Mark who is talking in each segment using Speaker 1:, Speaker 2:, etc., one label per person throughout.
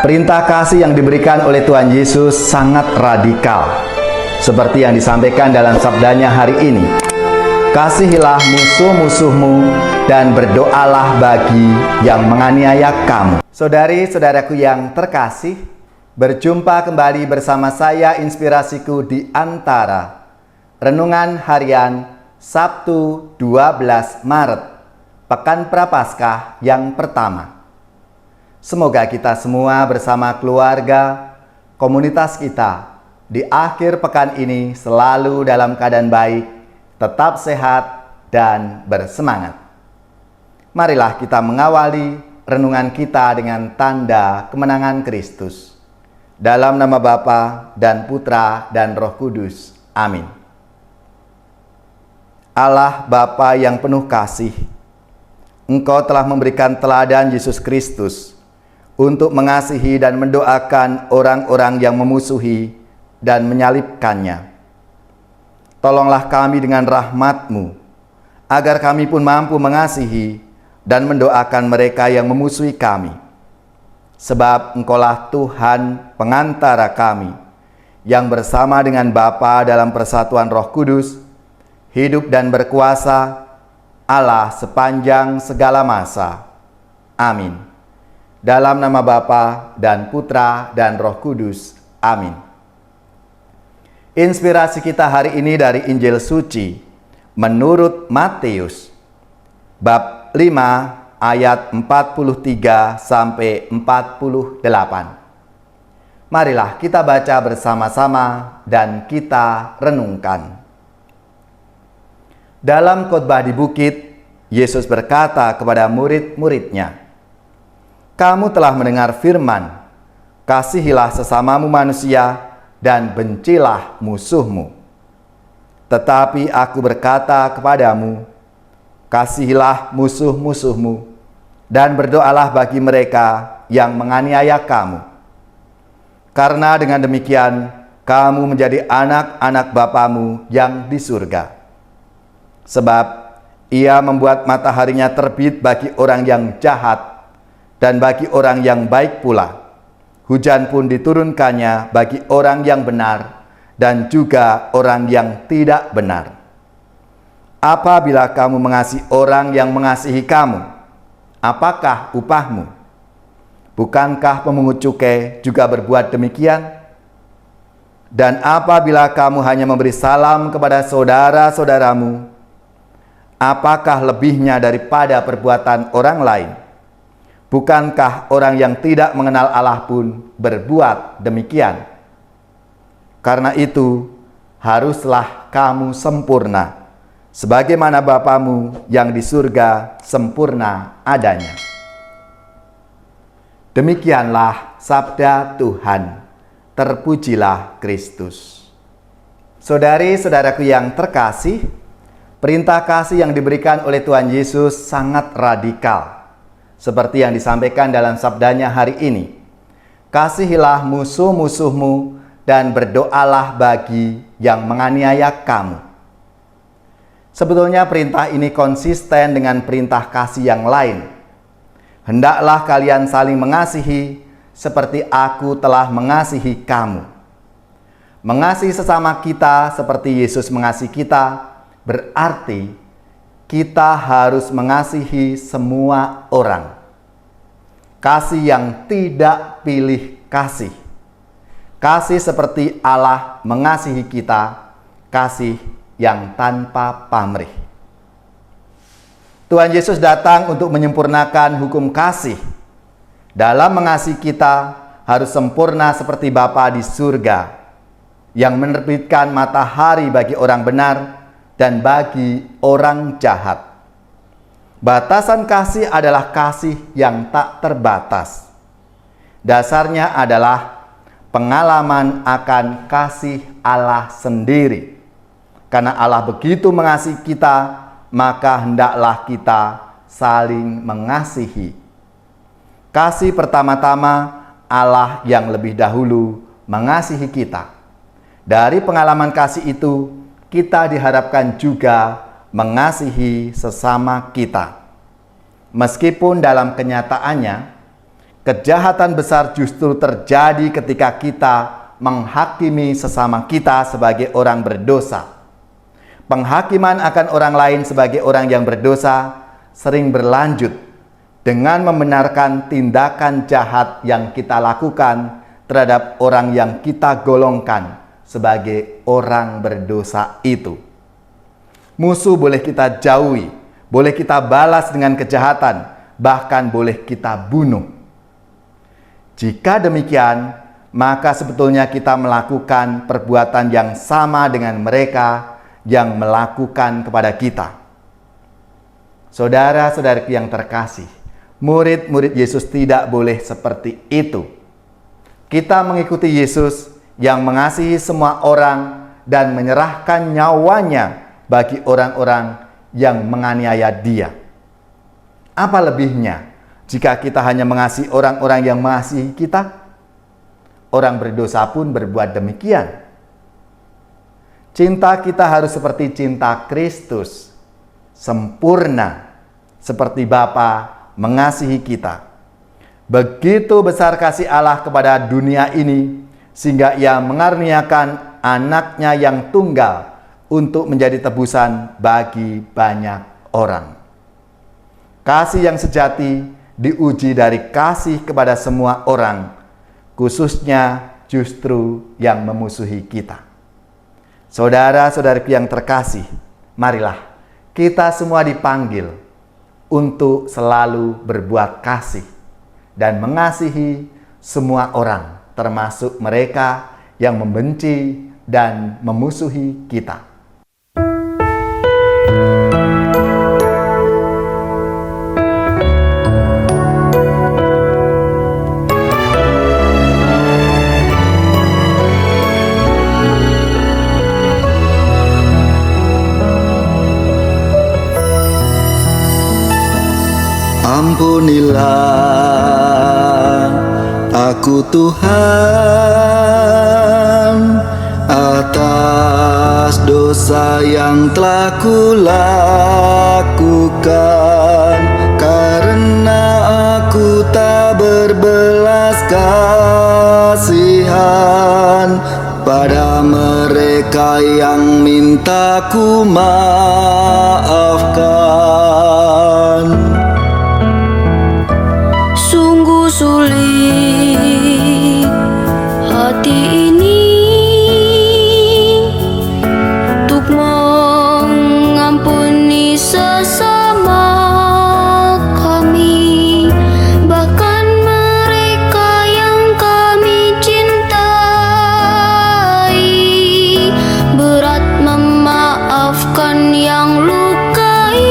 Speaker 1: Perintah kasih yang diberikan oleh Tuhan Yesus sangat radikal. Seperti yang disampaikan dalam sabdanya hari ini. Kasihilah musuh-musuhmu dan berdoalah bagi yang menganiaya kamu. Saudari-saudaraku yang terkasih, berjumpa kembali bersama saya Inspirasiku di Antara. Renungan harian Sabtu 12 Maret, Pekan Prapaskah yang pertama. Semoga kita semua bersama keluarga, komunitas kita, di akhir pekan ini selalu dalam keadaan baik, tetap sehat, dan bersemangat. Marilah kita mengawali renungan kita dengan tanda kemenangan Kristus. Dalam nama Bapa dan Putra dan Roh Kudus. Amin. Allah Bapa yang penuh kasih, Engkau telah memberikan teladan Yesus Kristus untuk mengasihi dan mendoakan orang-orang yang memusuhi dan menyalibkannya. Tolonglah kami dengan rahmat-Mu, agar kami pun mampu mengasihi dan mendoakan mereka yang memusuhi kami. Sebab Engkaulah Tuhan pengantara kami, yang bersama dengan Bapa dalam persatuan Roh Kudus, hidup dan berkuasa, Allah sepanjang segala masa. Amin. Dalam nama Bapa dan Putra dan Roh Kudus. Amin. Inspirasi kita hari ini dari Injil Suci menurut Matius, bab 5 ayat 43 sampai 48. Marilah kita baca bersama-sama dan kita renungkan. Dalam khotbah di bukit, Yesus berkata kepada murid-muridnya, "Kamu telah mendengar firman, kasihilah sesamamu manusia dan bencilah musuhmu. Tetapi aku berkata kepadamu, kasihilah musuh-musuhmu dan berdoalah bagi mereka yang menganiaya kamu. Karena dengan demikian, kamu menjadi anak-anak Bapamu yang di surga. Sebab Ia membuat mataharinya terbit bagi orang yang jahat dan bagi orang yang baik pula. Hujan pun diturunkannya bagi orang yang benar dan juga orang yang tidak benar. Apabila kamu mengasihi orang yang mengasihi kamu, apakah upahmu? Bukankah pemungut cukai juga berbuat demikian? Dan apabila kamu hanya memberi salam kepada saudara-saudaramu, apakah lebihnya daripada perbuatan orang lain? Bukankah orang yang tidak mengenal Allah pun berbuat demikian? Karena itu, haruslah kamu sempurna, sebagaimana Bapamu yang di surga sempurna adanya." Demikianlah sabda Tuhan. Terpujilah Kristus. Saudari-saudaraku yang terkasih, perintah kasih yang diberikan oleh Tuhan Yesus sangat radikal. Seperti yang disampaikan dalam sabdanya hari ini. Kasihilah musuh-musuhmu dan berdoalah bagi yang menganiaya kamu. Sebetulnya perintah ini konsisten dengan perintah kasih yang lain. Hendaklah kalian saling mengasihi seperti aku telah mengasihi kamu. Mengasihi sesama kita seperti Yesus mengasihi kita berarti kita harus mengasihi semua orang. Kasih yang tidak pilih kasih. Kasih seperti Allah mengasihi kita, kasih yang tanpa pamrih. Tuhan Yesus datang untuk menyempurnakan hukum kasih. Dalam mengasihi kita harus sempurna seperti Bapa di surga, yang menerbitkan matahari bagi orang benar dan bagi orang jahat. Batasan kasih adalah kasih yang tak terbatas. Dasarnya adalah pengalaman akan kasih Allah sendiri. Karena Allah begitu mengasihi kita, maka hendaklah kita saling mengasihi. Kasih pertama-tama Allah yang lebih dahulu mengasihi kita. Dari pengalaman kasih itu, kita diharapkan juga mengasihi sesama kita. Meskipun dalam kenyataannya Kejahatan besar justru terjadi ketika kita menghakimi sesama kita sebagai orang berdosa. Penghakiman akan orang lain sebagai orang yang berdosa sering berlanjut dengan membenarkan tindakan jahat yang kita lakukan terhadap orang yang kita golongkan sebagai orang berdosa itu. Musuh boleh kita jauhi, boleh kita balas dengan kejahatan, bahkan boleh kita bunuh. Jika demikian, maka sebetulnya kita melakukan perbuatan yang sama dengan mereka yang melakukan kepada kita. Saudara-saudariku yang terkasih, murid-murid Yesus tidak boleh seperti itu. Kita mengikuti Yesus yang mengasihi semua orang dan menyerahkan nyawanya bagi orang-orang yang menganiaya Dia. Apa lebihnya jika kita hanya mengasihi orang-orang yang mengasihi kita? Orang berdosa pun berbuat demikian. Cinta kita harus seperti cinta Kristus, sempurna, seperti Bapa mengasihi kita. Begitu besar kasih Allah kepada dunia ini, sehingga Ia mengaruniakan anaknya yang tunggal untuk menjadi tebusan bagi banyak orang. Kasih yang sejati diuji dari kasih kepada semua orang, khususnya justru yang memusuhi kita. Saudara-saudariku yang terkasih, marilah kita semua dipanggil untuk selalu berbuat kasih dan mengasihi semua orang, termasuk mereka yang membenci dan memusuhi kita. Ampunilah aku Tuhan atas dosa yang telah kulakukan, karena aku tak berbelas kasihan pada mereka yang minta ku maafkan.
Speaker 2: Sungguh sulit hati ini untuk mengampuni sesama kami, bahkan mereka yang kami cintai. Berat memaafkan yang lukai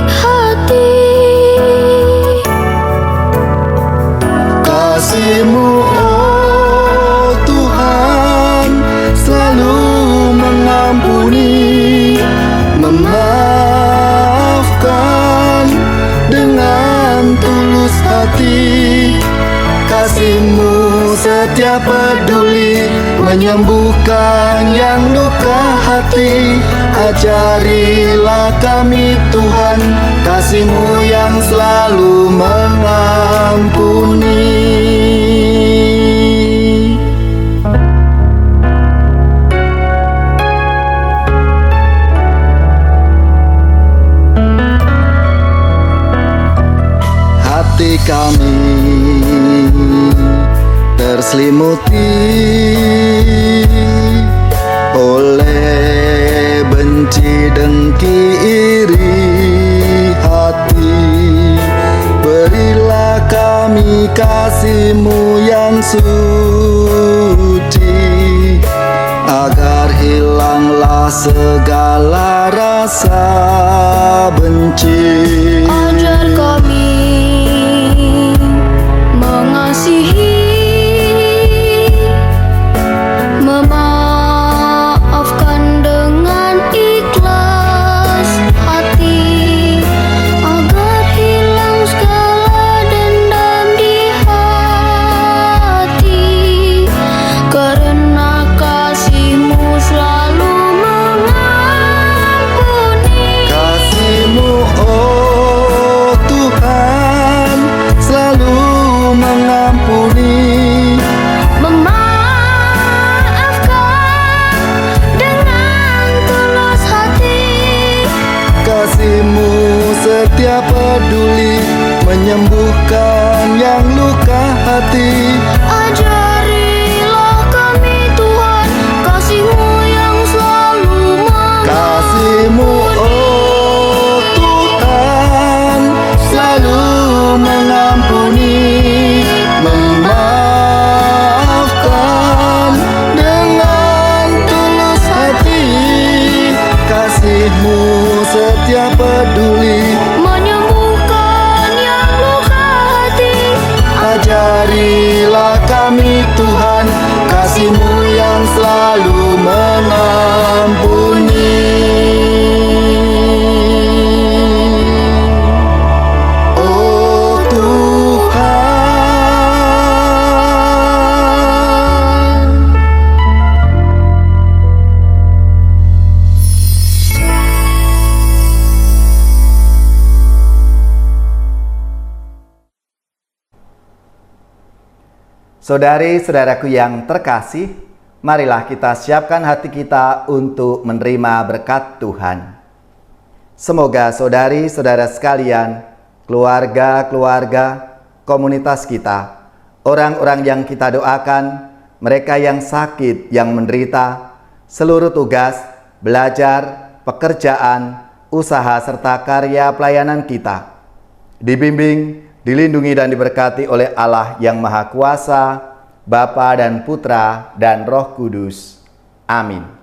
Speaker 2: hati.
Speaker 1: Kasih-Mu, oh Tuhan, selalu mengampuni, memaafkan dengan tulus hati. Kasih-Mu setia peduli, menyembuhkan yang luka hati. Ajarilah kami Tuhan, kasih-Mu yang selalu mengampuni. Hati kami terselimuti oleh benci, dengki, iri hati. Berilah kami kasih-Mu yang suci, agar hilanglah segala rasa benci.
Speaker 2: Ajar kami mengasihi, memaafkan dengan ikhlas hati, agar hilang segala dendam di hati, karena kasih-Mu selalu mengampuni.
Speaker 1: Kasih-Mu, oh mengampuni,
Speaker 2: memaafkan dengan tulus hati.
Speaker 1: kasih-Mu setia peduli, menyembuhkan yang luka hati.
Speaker 2: Ajarilah kami Tuhan, kasih-Mu yang selalu
Speaker 1: Kasih-Mu, oh Tuhan, selalu mengampuni, memaafkan dengan tulus hati. Kasih-Mu setia peduli,
Speaker 2: menyembuhkan yang luka hati.
Speaker 1: ajarilah kami Tuhan, kasih-Mu yang selalu mengampuni. Oh Tuhan. Saudari-saudaraku yang terkasih, marilah kita siapkan hati kita untuk menerima berkat Tuhan. Semoga saudari-saudara sekalian, keluarga-keluarga, komunitas kita, orang-orang yang kita doakan, mereka yang sakit, yang menderita, seluruh tugas, belajar, pekerjaan, usaha, serta karya pelayanan kita, dibimbing, dilindungi dan diberkati oleh Allah yang Maha Kuasa, Bapa dan Putra dan Roh Kudus. Amin.